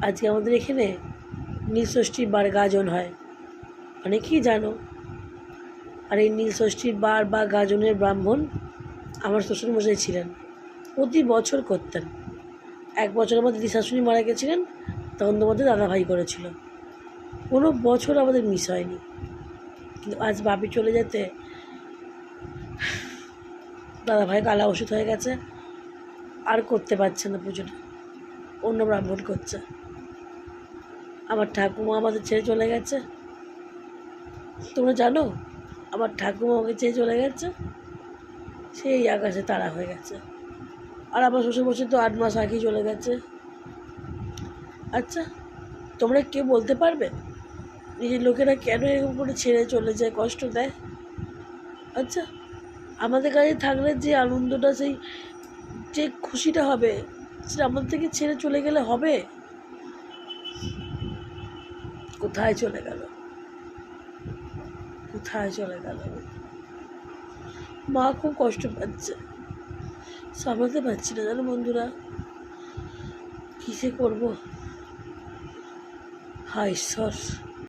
আজকে আমাদের এখানে নীলষষ্ঠীর বার গাজন হয়, অনেকেই জানো। আর এই নীলষষ্ঠীর বার বা গাজনের ব্রাহ্মণ আমার শ্বশুরমশাই ছিলেন, প্রতি বছর করতেন। এক বছর আমার দিদি শাশুড়ি মারা গেছিলেন, তখন তোমাদের দাদাভাই করেছিল। কোনো বছর আমাদের মিস হয়নি। কিন্তু আজ বাপি চলে যেতে দাদাভাই কালা ওষুধ হয়ে গেছে, আর করতে পারছে না পুজোটা, অন্য ব্রাহ্মণ করছে। আমার ঠাকুমা আমাদের ছেড়ে চলে গেছে, তোমরা জানো আমার ঠাকুমা আমাকে ছেড়ে চলে গেছে, সেই আকাশে তারা হয়ে গেছে। আর আমার শ্বশুরমশাই তো 8 মাস আগেই চলে গেছে। আচ্ছা, তোমরা কেউ বলতে পারবে নিজের লোকেরা কেন এরকম করে ছেড়ে চলে যায়, কষ্ট দেয়? আচ্ছা, আমাদের কাছে থাকলে যে আনন্দটা, সেই যে খুশিটা হবে, সেটা আমাদের থেকে ছেড়ে চলে গেলে হবে? কোথায় চলে গেল, কোথায় চলে গেল? মা খুব কষ্ট পাচ্ছে, সামলাতে পারছি না, জানো বন্ধুরা, কিসে করবো। হায় ঈশ্বর।